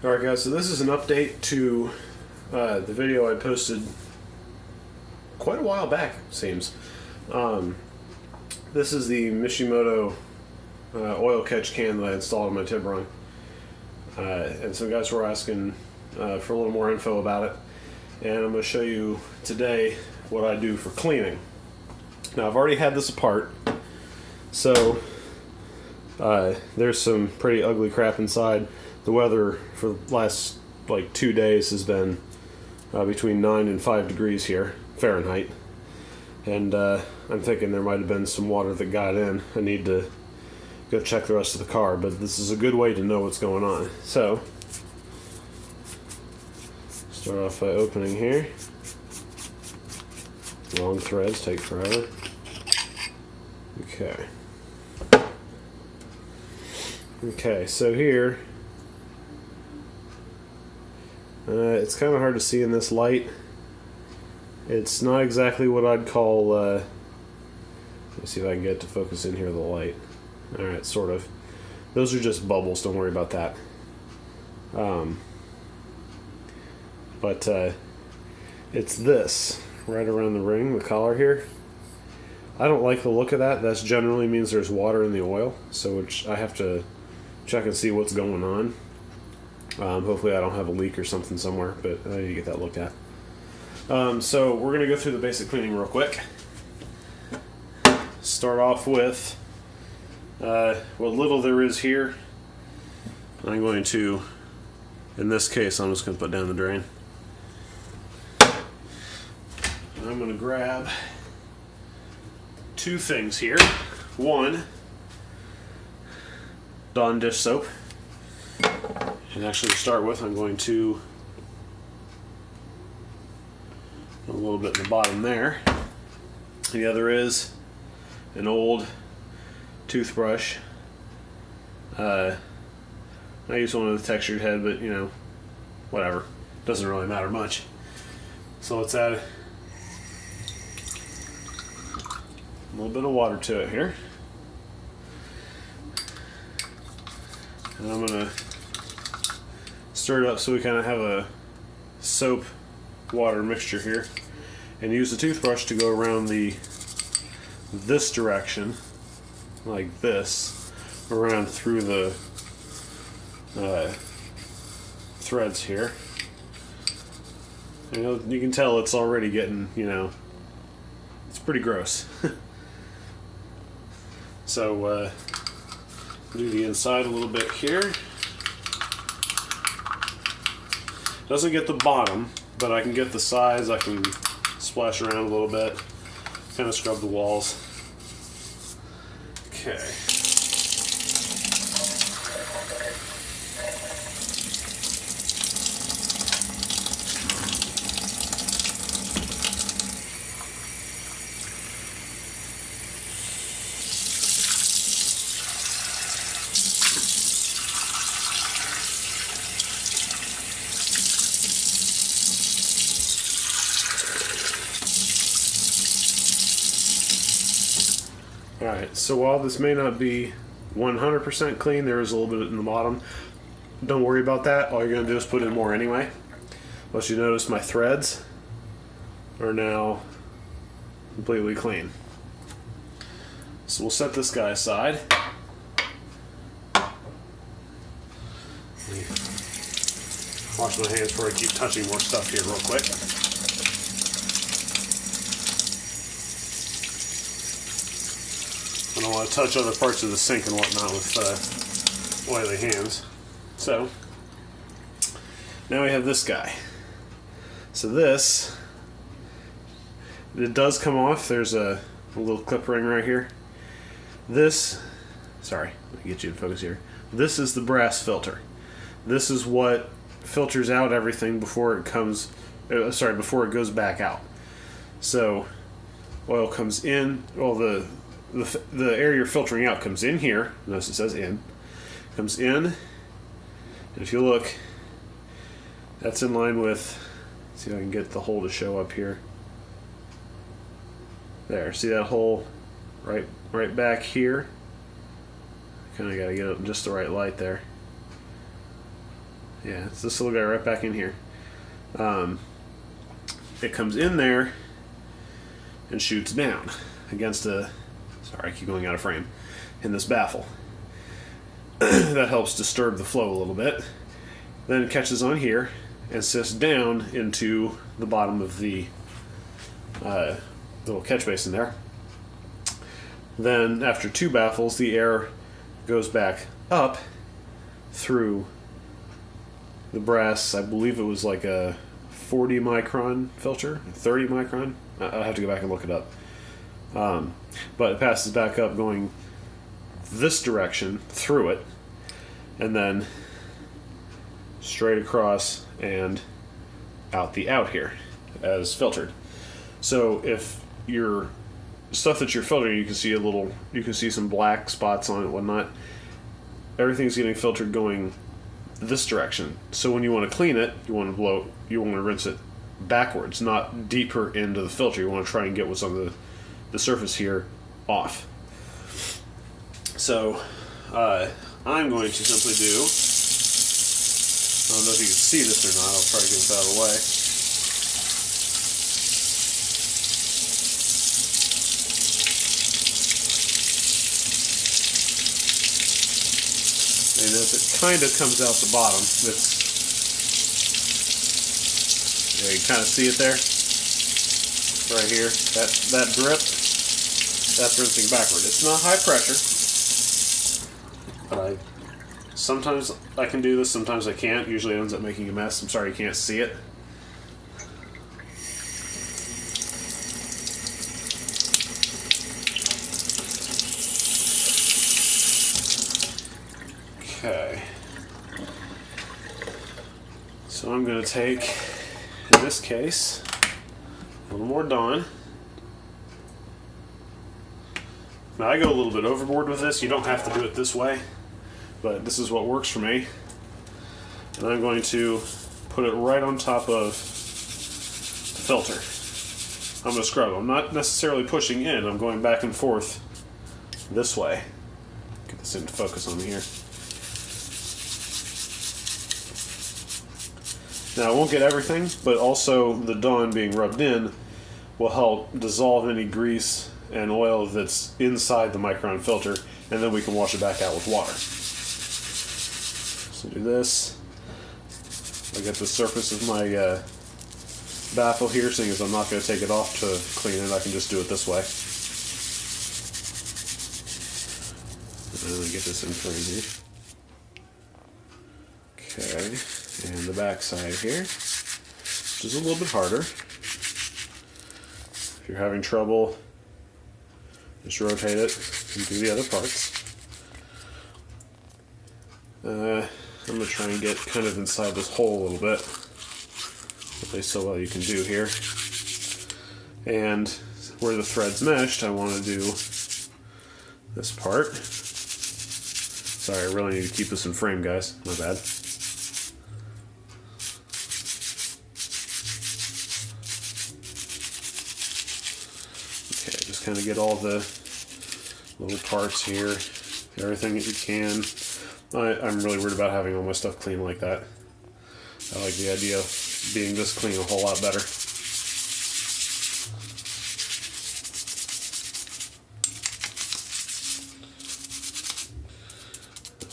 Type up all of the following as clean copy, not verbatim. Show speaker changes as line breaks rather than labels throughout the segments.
Alright guys, so this is an update to the video I posted quite a while back, it seems. This is the Mishimoto oil catch can that I installed on my Tiburon. And some guys were asking for a little more info about it. And I'm going to show you today what I do for cleaning. Now I've already had this apart, so there's some pretty ugly crap inside. The weather for the last like 2 days has been between 9 and 5 degrees here, Fahrenheit. And I'm thinking there might have been some water that got in. I need to go check the rest of the car, but this is a good way to know what's going on. So, start off by opening here. Long threads take forever. Okay, so here, it's kind of hard to see in this light. It's not exactly what I'd call, let me see if I can get it to focus in here, the light. Alright, sort of. Those are just bubbles, don't worry about that. But it's this, right around the ring, the collar here. I don't like the look of that. That generally means there's water in the oil, so I have to check and see what's going on. Hopefully I don't have a leak or something somewhere, but I need to get that looked at. So we're going to go through the basic cleaning real quick. Start off with what little there is here. I'm going to, in this case, I'm just going to put down the drain. I'm going to grab two things here. One, Dawn dish soap. And actually to start with, I'm going to put a little bit in the bottom there. The other is an old toothbrush. I use one with a textured head, but you know, whatever. Doesn't really matter much. So let's add a little bit of water to it here. And I'm going to stir it up so we kind of have a soap water mixture here, and use the toothbrush to go around this direction, like this, around through the threads here. You can tell it's already getting, it's pretty gross. So do the inside a little bit here. Doesn't get the bottom, but I can get the sides. I can splash around a little bit, kind of scrub the walls. Okay. Alright, so while this may not be 100% clean, there is a little bit in the bottom. Don't worry about that. All you're going to do is put in more anyway. But you notice my threads are now completely clean. So we'll set this guy aside. Wash my hands before I keep touching more stuff here real quick. I don't want to touch other parts of the sink and whatnot with oily hands. So, now we have this guy. So this, it does come off. There's a little clip ring right here. Sorry, let me get you to focus here. This is the brass filter. This is what filters out everything before it comes, before it goes back out. So, oil comes in, well the air you're filtering out comes in here. Notice it says in. Comes in. And if you look, that's in line with, let's see if I can get the hole to show up here. There, see that hole right back here? Kind of got to get it in just the right light there. Yeah, it's this little guy right back in here. It comes in there and shoots down against a... Sorry, I keep going out of frame. In this baffle. That helps disturb the flow a little bit. Then it catches on here and sifts down into the bottom of the little catch basin there. Then, after 2 baffles, the air goes back up through the brass. I believe it was like a 40 micron filter, 30 micron. I'll have to go back and look it up. But it passes back up going this direction through it, and then straight across and out the out here as filtered. So if your stuff that you're filtering, you can see some black spots on it, whatnot. Everything's getting filtered going this direction. So when you want to clean it, you want to rinse it backwards, not deeper into the filter. You want to try and get what's on the surface here off. So I'm going to simply do, I don't know if you can see this or not, I'll try to get this out of the way. And as it kind of comes out the bottom, you kind of see it there, right here. That drip, that's rinsing backward. It's not high pressure, but sometimes I can do this, sometimes I can't. Usually it ends up making a mess. I'm sorry you can't see it. Okay, so I'm going to take, in this case, a little more Dawn. Now I go a little bit overboard with this. You don't have to do it this way, but this is what works for me. And I'm going to put it right on top of the filter. I'm going to scrub. I'm not necessarily pushing in. I'm going back and forth this way. Get this into focus on me here. Now, I won't get everything, but also the Dawn being rubbed in will help dissolve any grease and oil that's inside the micron filter, and then we can wash it back out with water. So do this. I get the surface of my baffle here, seeing as I'm not going to take it off to clean it, I can just do it this way. And then get this in frame here. Okay. And the back side here, which is a little bit harder. If you're having trouble, just rotate it and do the other parts. I'm going to try and get kind of inside this hole a little bit, at least so well you can do here. And where the thread's meshed, I want to do this part. Sorry, I really need to keep this in frame, guys. My bad. Kind of get all the little parts here, everything that you can. I'm really worried about having all my stuff clean like that. I like the idea of being this clean a whole lot better.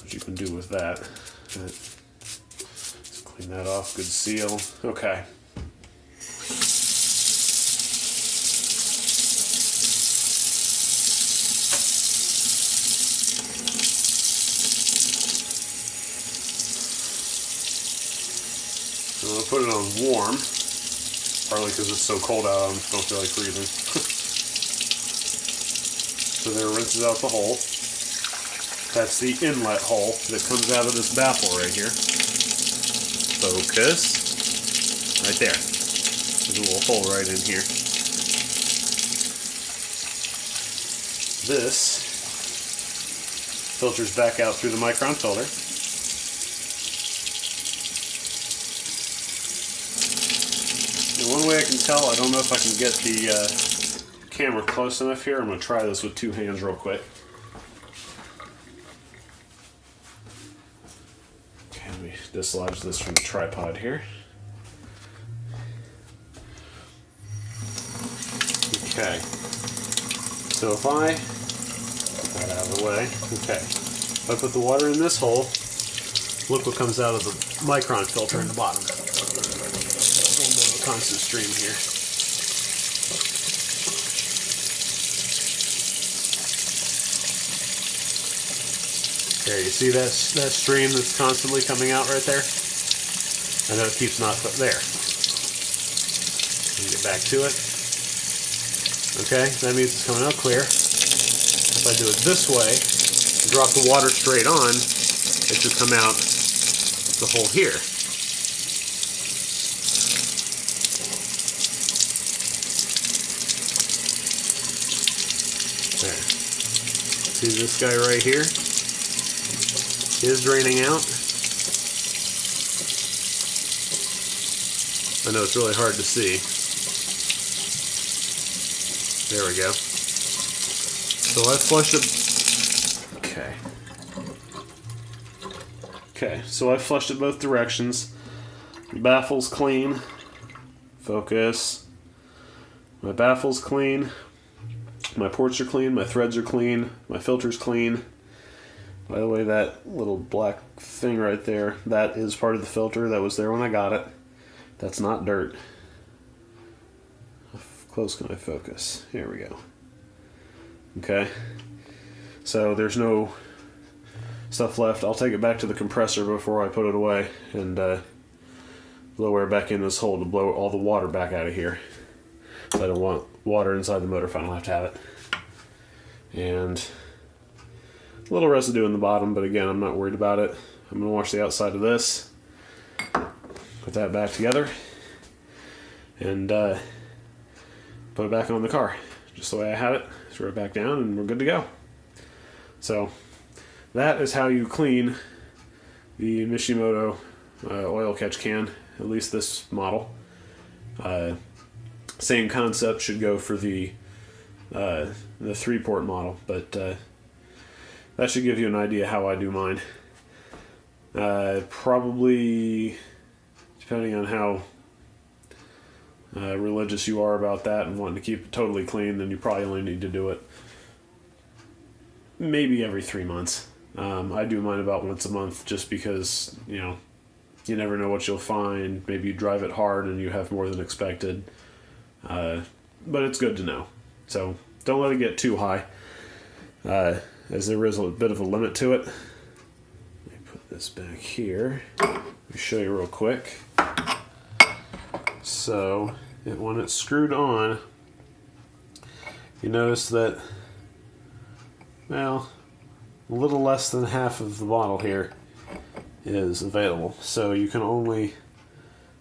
What you can do with that. Let's clean that off, good seal. Okay. I'm going to put it on warm, partly because it's so cold out I don't feel like breathing. So there, rinses out the hole. That's the inlet hole that comes out of this baffle right here. Focus. Right there. There's a little hole right in here. This filters back out through the micron filter. One way I can tell, I don't know if I can get the camera close enough here. I'm going to try this with 2 hands real quick. Okay, let me dislodge this from the tripod here. Okay. So if I put that out of the way, okay. If I put the water in this hole, look what comes out of the micron filter in the bottom. A little bit of a constant stream here. There, you see that stream that's constantly coming out right there? I know it keeps not there. Let me get back to it. Okay, that means it's coming out clear. If I do it this way, drop the water straight on, it should come out the hole here. There. See this guy right here? Is draining out. I know it's really hard to see. There we go. So I flushed it. Okay. Okay, so I flushed it both directions. Baffle's clean. Focus. My baffle's clean. My ports are clean. My threads are clean. My filter's clean. By the way, that little black thing right there, that is part of the filter. That was there when I got it. That's not dirt. How close can I focus? Here we go. Okay. So there's no stuff left. I'll take it back to the compressor before I put it away and blow air back in this hole to blow all the water back out of here. So I don't want water inside the motor if I don't have to have it. And a little residue in the bottom, but again, I'm not worried about it. I'm going to wash the outside of this, put that back together, and put it back on the car, just the way I had it. Throw it back down, and we're good to go. So that is how you clean the Mishimoto oil catch can, at least this model. Same concept should go for the 3-port model, but that should give you an idea how I do mine. Probably, depending on how religious you are about that and wanting to keep it totally clean, then you probably only need to do it maybe every 3 months. I do mine about once a month just because, you never know what you'll find. Maybe you drive it hard and you have more than expected. But it's good to know. So don't let it get too high. As there is a bit of a limit to it. Let me put this back here. Let me show you real quick. So, when it's screwed on, you notice that, well, a little less than half of the bottle here is available. So you can only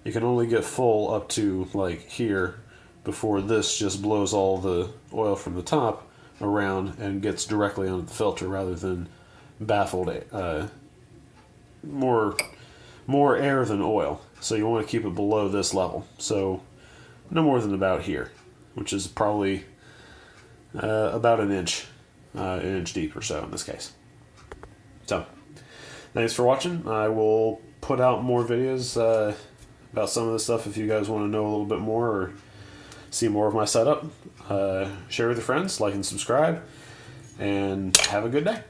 get full up to like here before this just blows all the oil from the top around and gets directly onto the filter rather than baffled more air than oil. So you want to keep it below this level. So no more than about here, which is probably about an inch deep or so in this case. So thanks for watching. I will put out more videos about some of this stuff if you guys want to know a little bit more or see more of my setup. Share with your friends, like and subscribe, and have a good day.